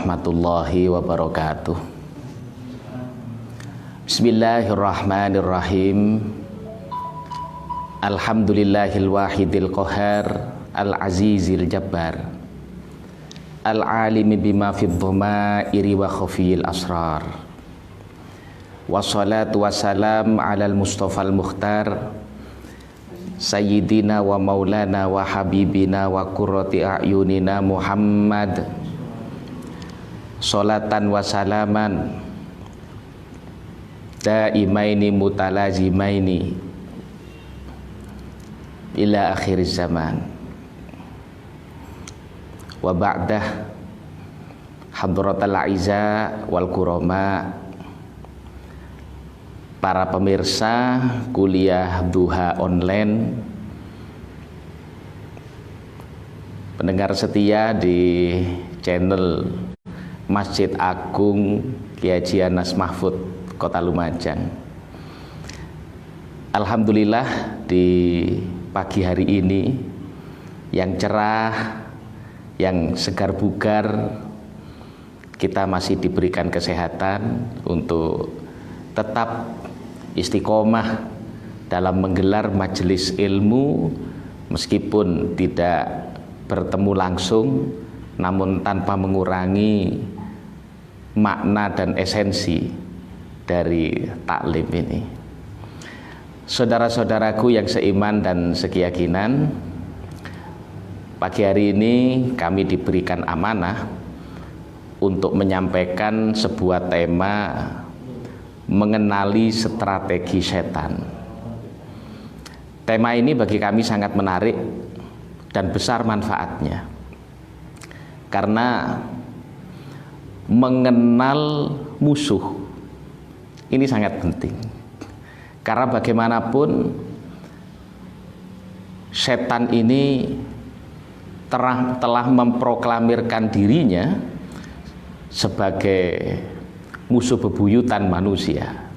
warahmatullahi wabarakatuh. Bismillahirrahmanirrahim. Alhamdulillahil wahidil qahar, al-azizil jabbar, al-alimi bima fid dhamairi wa khafiyil asrar. Wassalatu wassalam alal mustafal mukhtar, sayyidina wa maulana wa habibina wa qurrati a'yunina Muhammad, sholatan wa salaman daimaini mutalazimaini ila akhir zaman. Wa ba'dah, hadratal aiza wal kurama, para pemirsa kuliah duha online, pendengar setia di channel Masjid Agung Kiai Haji Anas Mahfud Kota Lumajang. Alhamdulillah di pagi hari ini yang cerah, yang segar bugar, kita masih diberikan kesehatan untuk tetap istiqomah dalam menggelar majelis ilmu meskipun tidak bertemu langsung, namun tanpa mengurangi makna dan esensi dari taklim ini. Saudara-saudaraku yang seiman dan sekeyakinan, pagi hari ini kami diberikan amanah untuk menyampaikan sebuah tema mengenali strategi setan. Tema ini bagi kami sangat menarik dan besar manfaatnya, karena mengenal musuh ini sangat penting. Karena bagaimanapun setan ini telah memproklamirkan dirinya sebagai musuh bebuyutan manusia.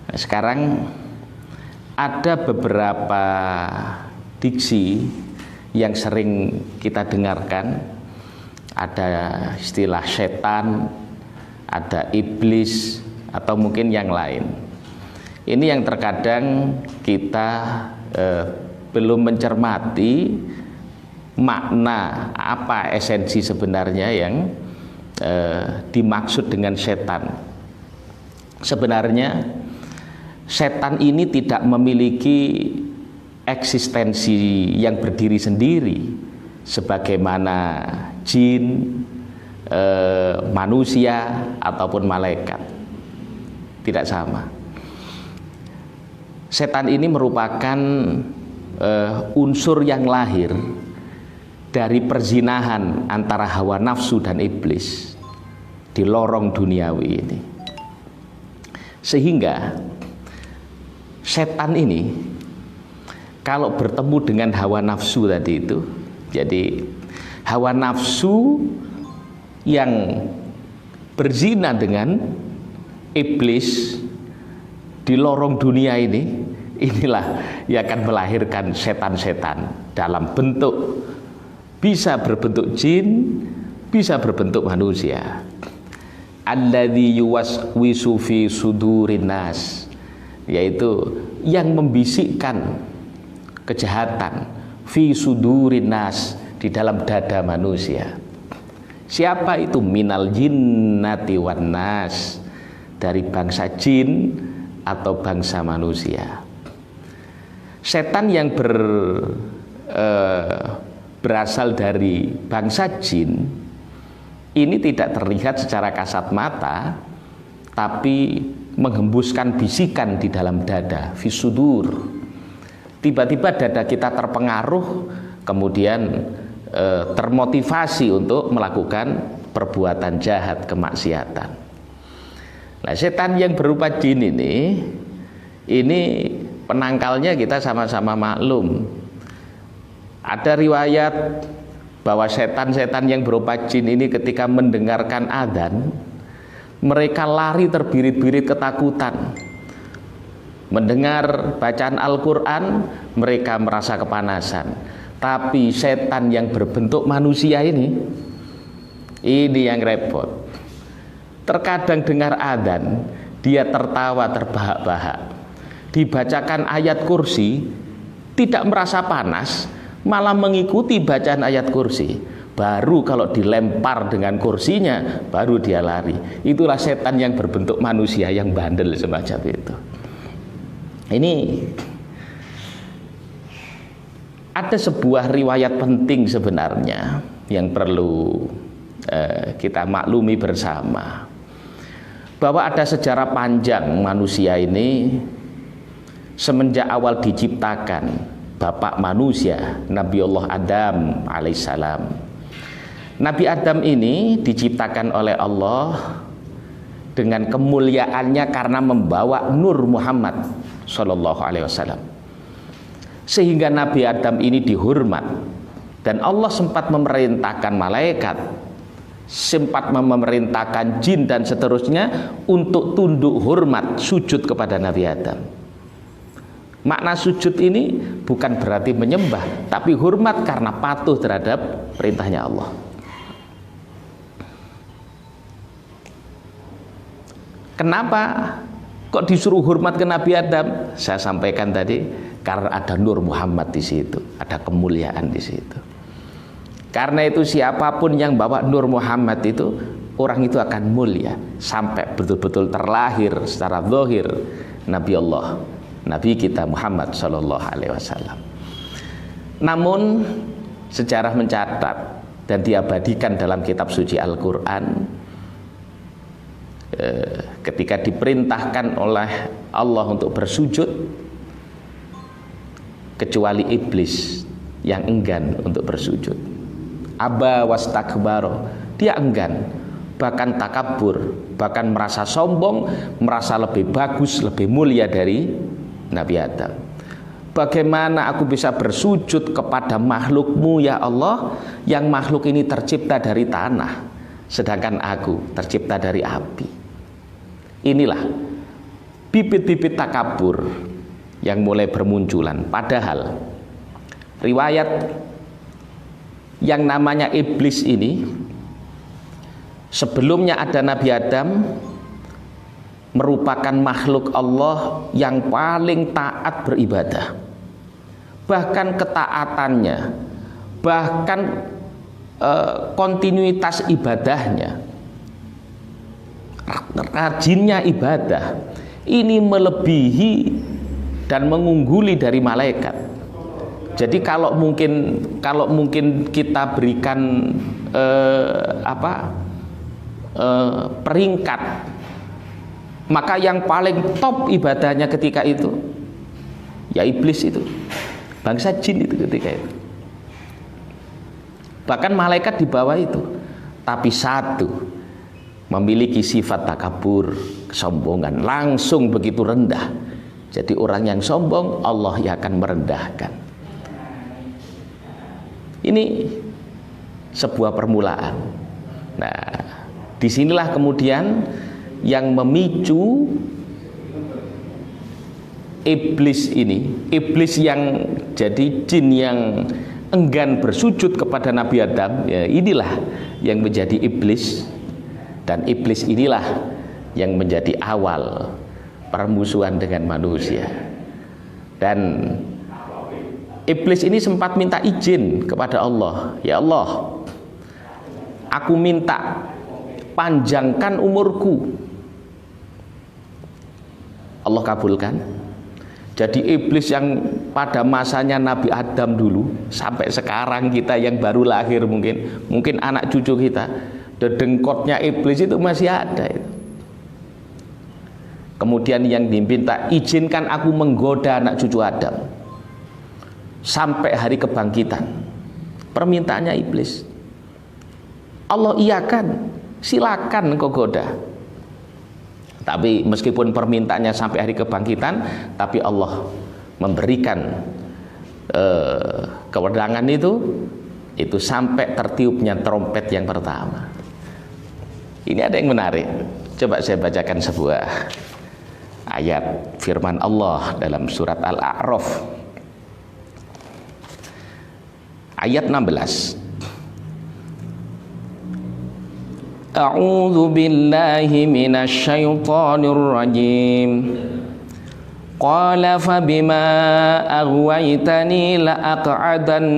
Nah, sekarang ada beberapa diksi yang sering kita dengarkan. Ada istilah setan, ada iblis, atau mungkin yang lain. Ini yang terkadang kita belum mencermati makna apa esensi sebenarnya yang dimaksud dengan setan. Sebenarnya setan ini tidak memiliki eksistensi yang berdiri sendiri sebagaimana jin, manusia ataupun malaikat. Tidak sama. Setan ini merupakan unsur yang lahir dari perzinahan antara hawa nafsu dan iblis di lorong duniawi ini. Sehingga setan ini kalau bertemu dengan hawa nafsu tadi itu, jadi hawa nafsu yang berzina dengan iblis di lorong dunia ini, inilah yang akan melahirkan setan-setan dalam bentuk, bisa berbentuk jin, bisa berbentuk manusia. Alladzi yuwaswisu fi sudurin nas, yaitu yang membisikkan kejahatan fi sudurin nas, di dalam dada manusia. Siapa itu? Minal jinnati wan nas, dari bangsa jin atau bangsa manusia. Setan yang berasal dari bangsa jin ini tidak terlihat secara kasat mata, tapi menghembuskan bisikan di dalam dada, fisudur. Tiba-tiba dada kita terpengaruh, kemudian termotivasi untuk melakukan perbuatan jahat, kemaksiatan. Nah, setan yang berupa jin ini penangkalnya kita sama-sama maklum. Ada riwayat bahwa setan-setan yang berupa jin ini ketika mendengarkan adzan, mereka lari terbirit-birit ketakutan. Mendengar bacaan Al-Quran, mereka merasa kepanasan. Tapi setan yang berbentuk manusia ini Ini yang repot. Terkadang dengar adzan, dia tertawa terbahak-bahak. Dibacakan ayat kursi, tidak merasa panas, malah mengikuti bacaan ayat kursi. Baru kalau dilempar dengan kursinya, baru dia lari. Itulah setan yang berbentuk manusia yang bandel semacam itu. Ini ada sebuah riwayat penting sebenarnya yang perlu kita maklumi bersama, bahwa ada sejarah panjang manusia ini semenjak awal diciptakan. Bapak manusia Nabi Allah Adam alaihissalam. Nabi Adam ini diciptakan oleh Allah dengan kemuliaannya karena membawa nur Muhammad Sallallahu Alaihi Wasallam, sehingga Nabi Adam ini dihormat. Dan Allah sempat memerintahkan malaikat, sempat memerintahkan jin dan seterusnya untuk tunduk hormat sujud kepada Nabi Adam. Makna sujud ini bukan berarti menyembah, tapi hormat karena patuh terhadap perintahnya Allah. Kenapa kok disuruh hormat ke Nabi Adam? Saya sampaikan tadi, karena ada nur Muhammad di situ, ada kemuliaan di situ. Karena itu siapapun yang bawa nur Muhammad itu, orang itu akan mulia sampai betul-betul terlahir secara zahir Nabi Allah, Nabi kita Muhammad Sallallahu Alaihi Wasallam. Namun sejarah mencatat dan diabadikan dalam kitab suci Al-Quran, ketika diperintahkan oleh Allah untuk bersujud, kecuali iblis yang enggan untuk bersujud. Aba wastakbaro, dia enggan, bahkan takabur, bahkan merasa sombong, merasa lebih bagus, lebih mulia dari Nabi Adam. Bagaimana aku bisa bersujud kepada makhlukmu ya Allah, yang makhluk ini tercipta dari tanah, sedangkan aku tercipta dari api. Inilah bibit-bibit takabur yang mulai bermunculan. Padahal riwayat yang namanya iblis ini, sebelumnya ada Nabi Adam, merupakan makhluk Allah yang paling taat beribadah. Bahkan ketaatannya, bahkan kontinuitas ibadahnya, rajinnya ibadah ini melebihi dan mengungguli dari malaikat. Jadi kalau mungkin kita berikan peringkat, maka yang paling top ibadahnya ketika itu ya iblis itu, bangsa jin itu ketika itu. Bahkan malaikat di bawah itu, tapi satu memiliki sifat takabur, kesombongan, langsung begitu rendah. Jadi orang yang sombong Allah yang akan merendahkan. Ini sebuah permulaan. Nah, disinilah kemudian yang memicu iblis ini, iblis yang jadi jin yang enggan bersujud kepada Nabi Adam, ya inilah yang menjadi iblis. Dan iblis inilah yang menjadi awal permusuhan dengan manusia. Dan iblis ini sempat minta izin kepada Allah, ya Allah, aku minta panjangkan umurku. Allah kabulkan. Jadi iblis yang pada masanya Nabi Adam dulu sampai sekarang kita yang baru lahir, mungkin anak cucu kita, dedengkotnya iblis itu masih ada itu. Kemudian yang diminta, izinkan aku menggoda anak cucu Adam sampai hari kebangkitan. Permintaannya iblis. Allah iyakan, silakan engkau goda. Tapi meskipun permintaannya sampai hari kebangkitan, tapi Allah memberikan kewenangan itu sampai tertiupnya trompet yang pertama. Ini ada yang menarik. Coba saya bacakan sebuah ayat firman Allah dalam surat Al-A'raf ayat 16. A'udzu billahi minasy syaithanir rajim. Qala fa bima aghwaytani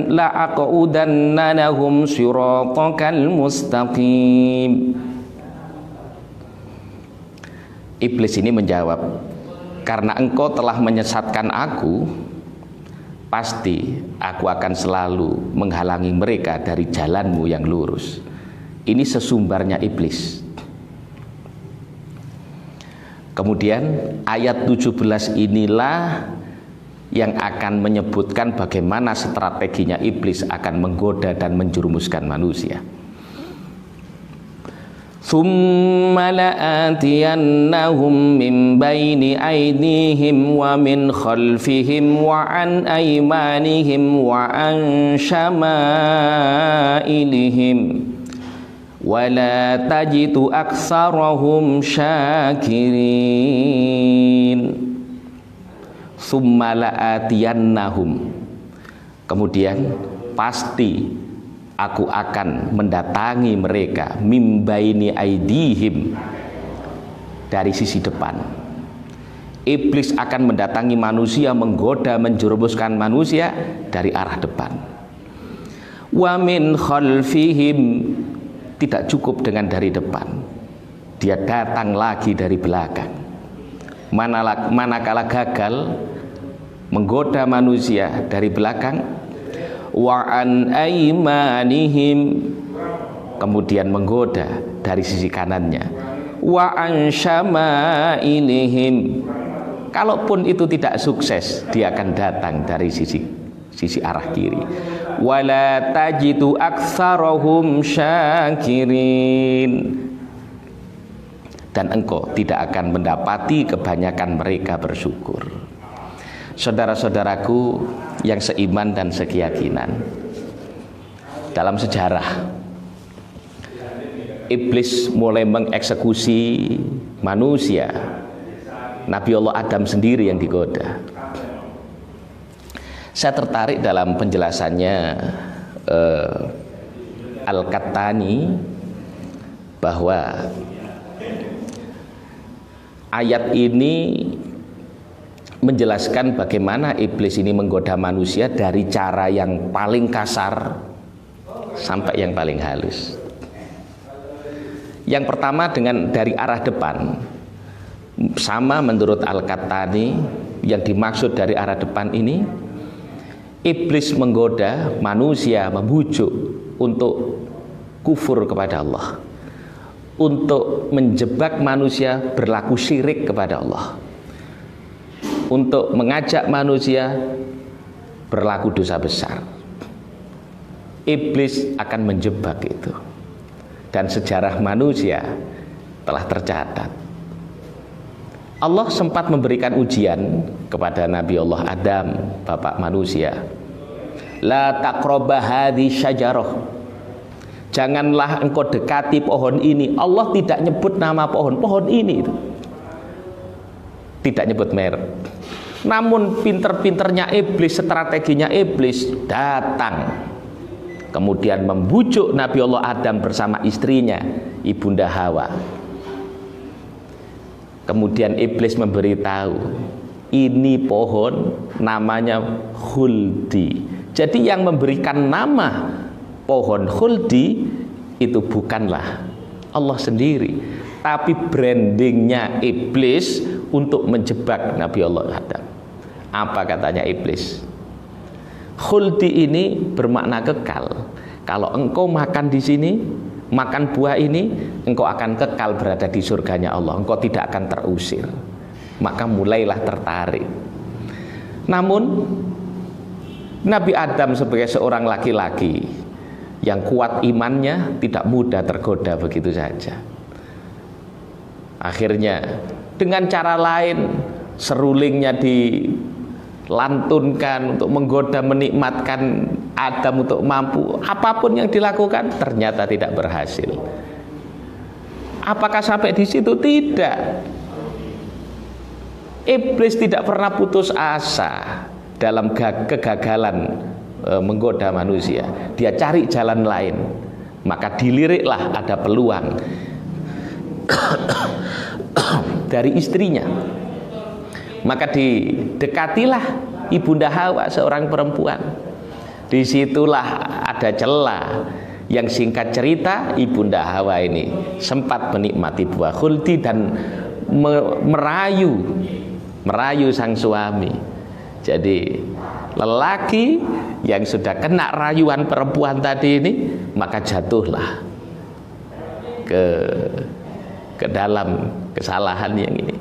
la'aqudanna lahum siratakal mustaqim. Iblis ini menjawab, karena engkau telah menyesatkan aku, pasti aku akan selalu menghalangi mereka dari jalanmu yang lurus. Ini sesumbarnya iblis. Kemudian ayat 17 inilah yang akan menyebutkan bagaimana strateginya iblis akan menggoda dan menjerumuskan manusia. Tsumma la'atiyannahum min baini aydihim wa min khalfihim wa an aymanihim wa an syama'ilihim wala tajidu aktsarahum syakirin. Tsumma la'atiyannahum, kemudian pasti aku akan mendatangi mereka, mimbaini aidihim, dari sisi depan. Iblis akan mendatangi manusia, menggoda, menjerumuskan manusia dari arah depan. Wa min khalfihim, tidak cukup dengan dari depan, dia datang lagi dari belakang. Manakala gagal menggoda manusia dari belakang, wa an aymanihim, kemudian menggoda dari sisi kanannya, wa an syama'ilihim, kalaupun itu tidak sukses dia akan datang dari sisi arah kiri. Wala tajidu aktsarahum syakirin, dan engkau tidak akan mendapati kebanyakan mereka bersyukur. Saudara-saudaraku yang seiman dan sekeyakinan, dalam sejarah iblis mulai mengeksekusi manusia. Nabi Allah Adam sendiri yang digoda. Saya tertarik dalam penjelasannya Al-Qattani bahwa ayat ini menjelaskan bagaimana iblis ini menggoda manusia dari cara yang paling kasar sampai yang paling halus. Yang pertama dari arah depan. Sama menurut Al-Qattani, yang dimaksud dari arah depan ini, iblis menggoda manusia, membujuk untuk kufur kepada Allah, untuk menjebak manusia berlaku syirik kepada Allah, untuk mengajak manusia berlaku dosa besar. Iblis akan menjebak itu, dan sejarah manusia telah tercatat. Allah sempat memberikan ujian kepada Nabi Allah Adam, bapak manusia. La taqraba hadhi syajarah, janganlah engkau dekati pohon ini. Allah tidak nyebut nama pohon ini itu, tidak nyebut merek. Namun pinter-pinternya iblis, strateginya iblis datang, kemudian membujuk Nabi Allah Adam bersama istrinya, ibunda Hawa. Kemudian iblis memberitahu, ini pohon namanya khuldi. Jadi yang memberikan nama pohon khuldi itu bukanlah Allah sendiri, tapi brandingnya iblis untuk menjebak Nabi Allah Adam. Apa katanya iblis? Khuldi ini bermakna kekal. Kalau engkau makan di sini, makan buah ini, engkau akan kekal berada di surganya Allah, engkau tidak akan terusir. Maka mulailah tertarik. Namun Nabi Adam sebagai seorang laki-laki yang kuat imannya tidak mudah tergoda begitu saja. Akhirnya dengan cara lain, serulingnya dilantunkan untuk menggoda, menikmatkan Adam untuk mampu. Apapun yang dilakukan ternyata tidak berhasil. Apakah sampai di situ? Tidak. Iblis tidak pernah putus asa dalam kegagalan menggoda manusia. Dia cari jalan lain. Maka diliriklah ada peluang. dari istrinya. Maka didekatilah Ibunda Hawa, seorang perempuan. Disitulah ada celah yang singkat cerita Ibunda Hawa ini sempat menikmati buah khuldi dan merayu sang suami. Jadi lelaki yang sudah kena rayuan perempuan tadi ini, maka jatuhlah ke dalam kesalahan yang ini.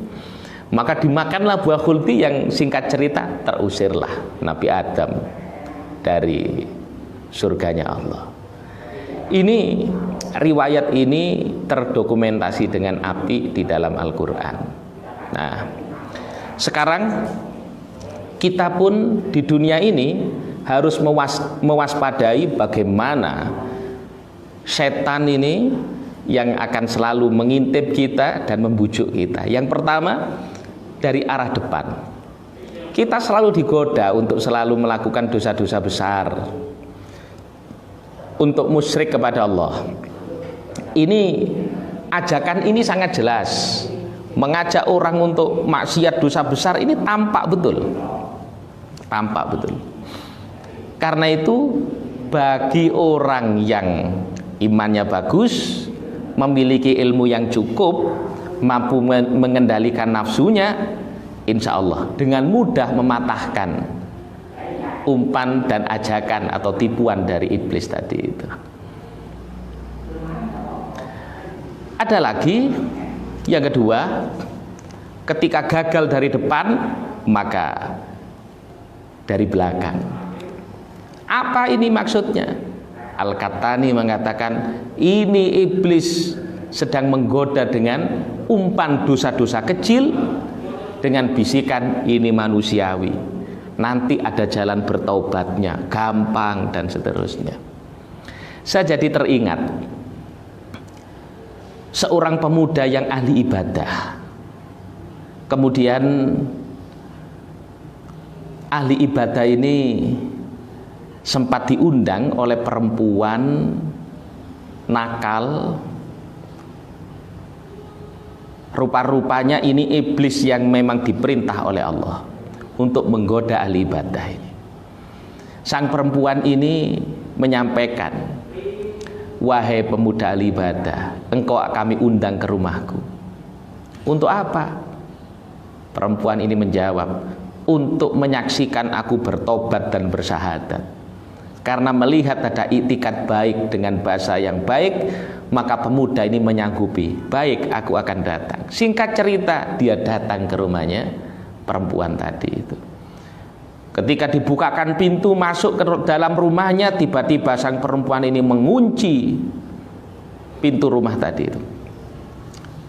Maka dimakanlah buah khuldi yang singkat cerita terusirlah Nabi Adam dari surganya Allah. Ini riwayat ini terdokumentasi dengan apik di dalam Al-Quran. Nah, sekarang kita pun di dunia ini harus mewaspadai bagaimana setan ini yang akan selalu mengintip kita dan membujuk kita. Yang pertama, dari arah depan. Kita selalu digoda untuk selalu melakukan dosa-dosa besar, untuk musyrik kepada Allah. Ini ajakan ini sangat jelas. Mengajak orang untuk maksiat dosa besar ini tampak betul. Tampak betul. Karena itu bagi orang yang imannya bagus, memiliki ilmu yang cukup, mampu mengendalikan nafsunya, insya Allah dengan mudah mematahkan umpan dan ajakan atau tipuan dari iblis tadi itu. Ada lagi yang kedua, ketika gagal dari depan, maka dari belakang. Apa ini maksudnya? Al-Qahtani mengatakan ini iblis sedang menggoda dengan umpan dosa-dosa kecil dengan bisikan ini manusiawi, nanti ada jalan bertaubatnya, gampang dan seterusnya. Saya jadi teringat seorang pemuda yang ahli ibadah. Kemudian ahli ibadah ini sempat diundang oleh perempuan nakal. Rupa-rupanya ini iblis yang memang diperintah oleh Allah untuk menggoda ahli ibadah ini. Sang perempuan ini menyampaikan, wahai pemuda ahli ibadah, engkau kami undang ke rumahku. Untuk apa? Perempuan ini menjawab, untuk menyaksikan aku bertobat dan bersyahadat. Karena melihat ada iktikat baik dengan bahasa yang baik, maka pemuda ini menyanggupi, baik aku akan datang. Singkat cerita, dia datang ke rumahnya perempuan tadi itu. Ketika dibukakan pintu masuk ke dalam rumahnya, tiba-tiba sang perempuan ini mengunci pintu rumah tadi itu.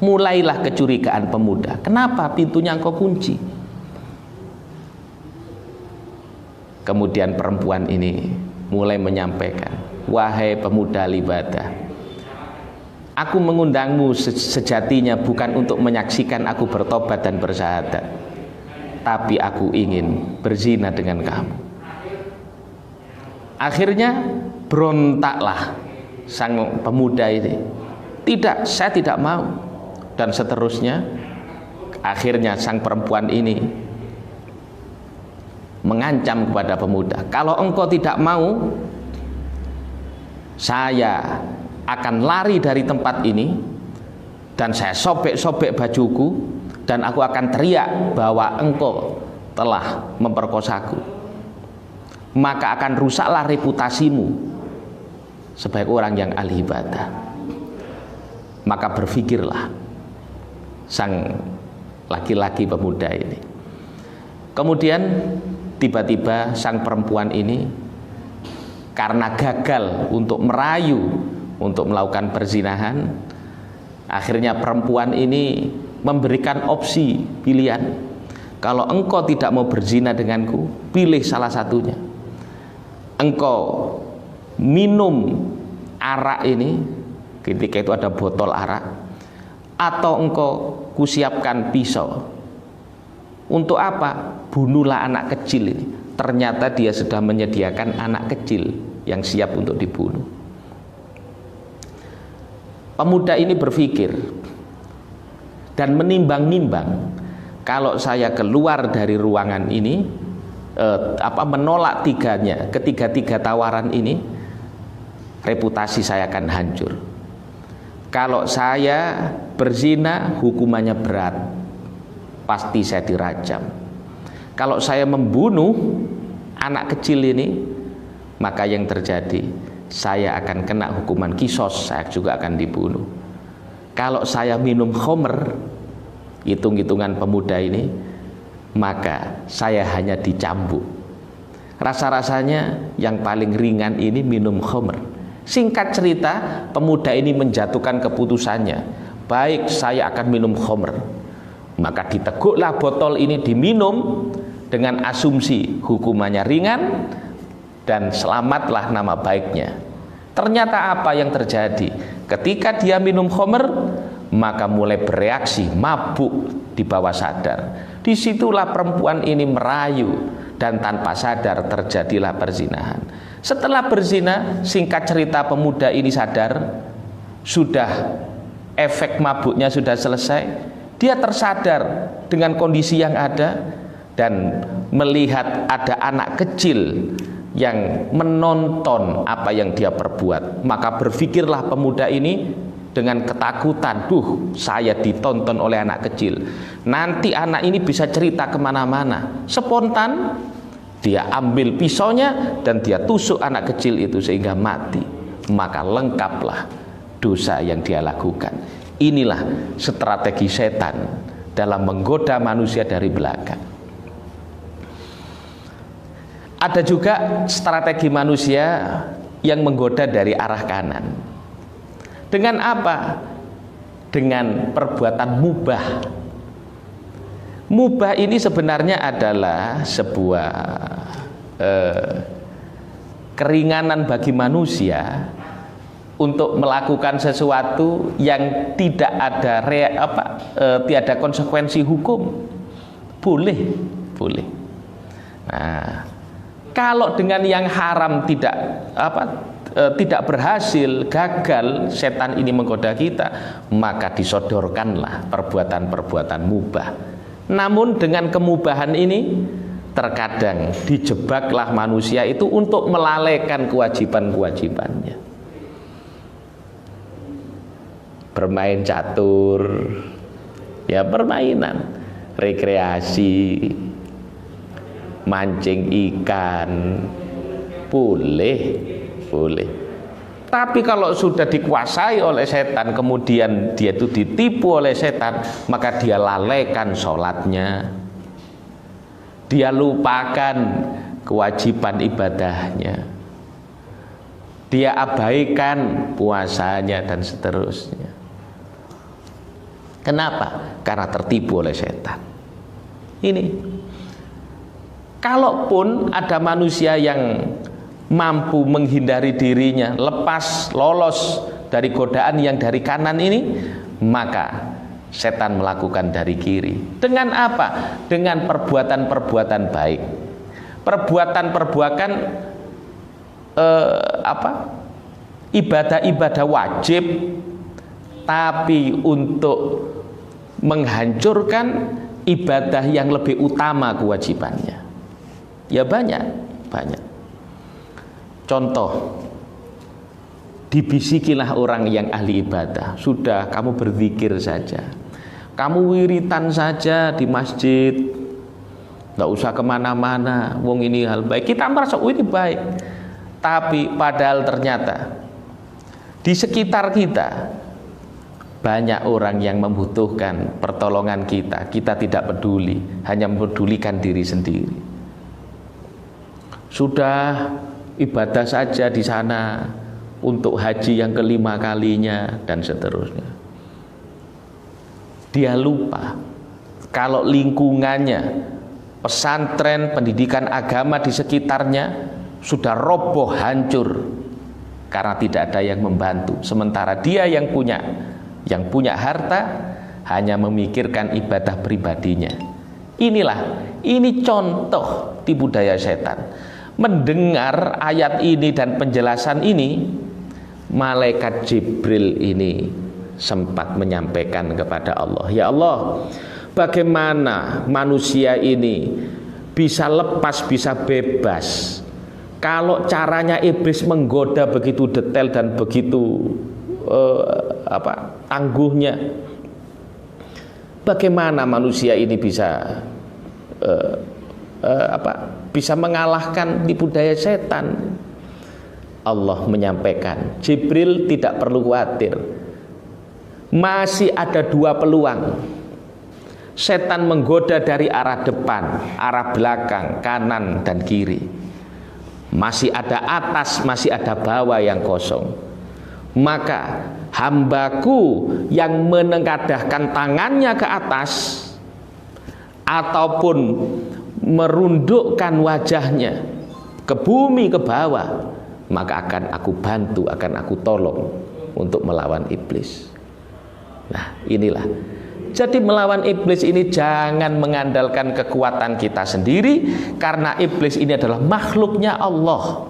Mulailah kecurigaan pemuda, kenapa pintunya engkau kunci? Kemudian perempuan ini mulai menyampaikan, wahai pemuda ibadah, aku mengundangmu sejatinya bukan untuk menyaksikan aku bertobat dan bersyahadat, tapi aku ingin berzina dengan kamu. Akhirnya berontaklah sang pemuda ini, tidak, saya tidak mau, dan seterusnya. Akhirnya sang perempuan ini mengancam kepada pemuda, kalau engkau tidak mau, saya akan lari dari tempat ini dan saya sobek-sobek bajuku dan aku akan teriak bahwa engkau telah memperkosaku, maka akan rusaklah reputasimu sebagai orang yang ahli ibadah. Maka berpikirlah sang laki-laki pemuda ini. Kemudian tiba-tiba sang perempuan ini karena gagal untuk merayu untuk melakukan perzinahan, akhirnya perempuan ini memberikan opsi pilihan, kalau engkau tidak mau berzina denganku, pilih salah satunya, engkau minum arak ini, ketika itu ada botol arak, atau engkau kusiapkan pisau. Untuk apa? Bunuhlah anak kecil ini. Ternyata dia sudah menyediakan anak kecil yang siap untuk dibunuh. Pemuda ini berpikir, dan menimbang-nimbang, kalau saya keluar dari ruangan ini, menolak ketiga tawaran ini, reputasi saya akan hancur. Kalau saya berzina, hukumannya berat, pasti saya dirajam. Kalau saya membunuh anak kecil ini, maka yang terjadi, saya akan kena hukuman kisos, saya juga akan dibunuh. Kalau saya minum khamr, hitung-hitungan pemuda ini, maka saya hanya dicambuk. Rasa-rasanya yang paling ringan ini minum khamr. Singkat cerita, pemuda ini menjatuhkan keputusannya, baik, saya akan minum khamr. Maka diteguklah botol ini diminum dengan asumsi hukumannya ringan dan selamatlah nama baiknya. Ternyata apa yang terjadi? Ketika dia minum khamr, maka mulai bereaksi, mabuk di bawah sadar. Disitulah perempuan ini merayu dan tanpa sadar terjadilah perzinahan. Setelah berzina, singkat cerita pemuda ini sadar, sudah efek mabuknya sudah selesai. Dia tersadar dengan kondisi yang ada dan melihat ada anak kecil yang menonton apa yang dia perbuat. Maka berpikirlah pemuda ini dengan ketakutan, saya ditonton oleh anak kecil, nanti anak ini bisa cerita kemana-mana. Spontan dia ambil pisaunya dan dia tusuk anak kecil itu sehingga mati. Maka lengkaplah dosa yang dia lakukan. Inilah strategi setan dalam menggoda manusia dari belakang. Ada juga strategi manusia yang menggoda dari arah kanan. Dengan apa? Dengan perbuatan mubah. Mubah ini sebenarnya adalah sebuah keringanan bagi manusia untuk melakukan sesuatu yang tidak ada tiada konsekuensi hukum. Boleh. Nah, kalau dengan yang haram tidak berhasil, gagal, setan ini menggoda kita, maka disodorkanlah perbuatan-perbuatan mubah. Namun dengan kemubahan ini terkadang dijebaklah manusia itu untuk melalaikan kewajiban-kewajibannya. Bermain catur, ya permainan, rekreasi, mancing ikan, boleh. Tapi kalau sudah dikuasai oleh setan, kemudian dia itu ditipu oleh setan, maka dia lalaikan sholatnya, dia lupakan kewajiban ibadahnya, dia abaikan puasanya dan seterusnya. Kenapa? Karena tertipu oleh setan. Ini, kalaupun ada manusia yang mampu menghindari dirinya, lolos dari godaan yang dari kanan ini, maka setan melakukan dari kiri. Dengan apa? Dengan perbuatan-perbuatan baik, perbuatan-perbuatan ibadah-ibadah wajib, tapi untuk menghancurkan ibadah yang lebih utama kewajibannya. Ya banyak. Contoh, dibisikilah orang yang ahli ibadah, sudah kamu berzikir saja, kamu wiritan saja di masjid, nggak usah kemana-mana, wong ini hal baik. Kita merasa ini baik, tapi padahal ternyata di sekitar kita banyak orang yang membutuhkan pertolongan kita. Kita tidak peduli, hanya mempedulikan diri sendiri. Sudah ibadah saja di sana untuk haji yang kelima kalinya dan seterusnya. Dia lupa kalau lingkungannya, pesantren, pendidikan agama di sekitarnya sudah roboh, hancur karena tidak ada yang membantu. Sementara dia yang punya harta hanya memikirkan ibadah pribadinya. Ini contoh tipu daya setan. Mendengar ayat ini dan penjelasan ini, malaikat Jibril ini sempat menyampaikan kepada Allah, ya Allah, bagaimana manusia ini bisa lepas, bisa bebas kalau caranya iblis menggoda begitu detail dan begitu tangguhnya. Bagaimana manusia ini bisa bisa mengalahkan tipu daya setan? Allah menyampaikan, Jibril tidak perlu khawatir, masih ada dua peluang. Setan menggoda dari arah depan, arah belakang, kanan dan kiri. Masih ada atas, masih ada bawah yang kosong. Maka hambaku yang menengadahkan tangannya ke atas ataupun merundukkan wajahnya ke bumi, ke bawah, maka akan aku bantu, akan aku tolong untuk melawan iblis. Nah, inilah. Jadi melawan iblis ini jangan mengandalkan kekuatan kita sendiri, karena iblis ini adalah makhluknya Allah.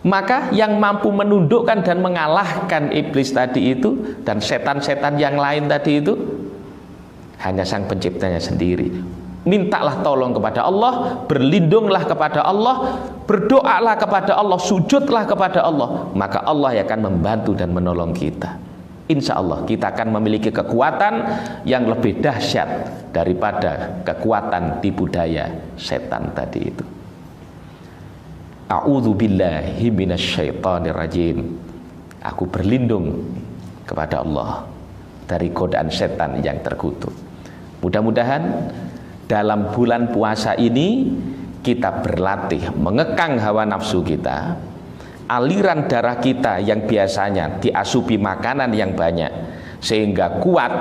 Maka yang mampu menundukkan dan mengalahkan iblis tadi itu dan setan-setan yang lain tadi itu hanya Sang Penciptanya sendiri. Mintalah tolong kepada Allah, berlindunglah kepada Allah, berdoalah kepada Allah, sujudlah kepada Allah, maka Allah yang akan membantu dan menolong kita. Insya Allah kita akan memiliki kekuatan yang lebih dahsyat daripada kekuatan tipu daya setan tadi itu. A'udzubillahi minasyaitonirrajim. Aku berlindung kepada Allah dari godaan setan yang terkutuk. Mudah-mudahan dalam bulan puasa ini kita berlatih mengekang hawa nafsu kita, aliran darah kita yang biasanya diasupi makanan yang banyak sehingga kuat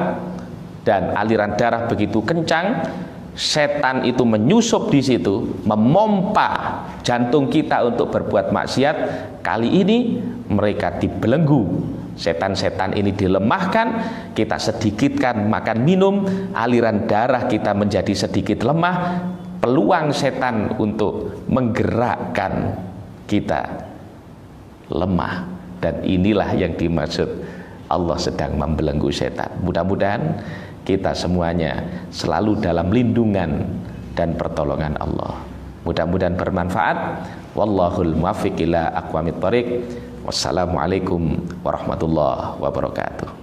dan aliran darah begitu kencang, setan itu menyusup di situ, memompa jantung kita untuk berbuat maksiat. Kali ini mereka dibelenggu, setan-setan ini dilemahkan, kita sedikitkan makan minum, aliran darah kita menjadi sedikit lemah, peluang setan untuk menggerakkan kita lemah. Dan inilah yang dimaksud Allah sedang membelenggu setan. Mudah-mudahan kita semuanya selalu dalam lindungan dan pertolongan Allah. Mudah-mudahan bermanfaat. Wallahul muwaffiq ila aqwamit thoriq. Wassalamualaikum warahmatullahi wabarakatuh.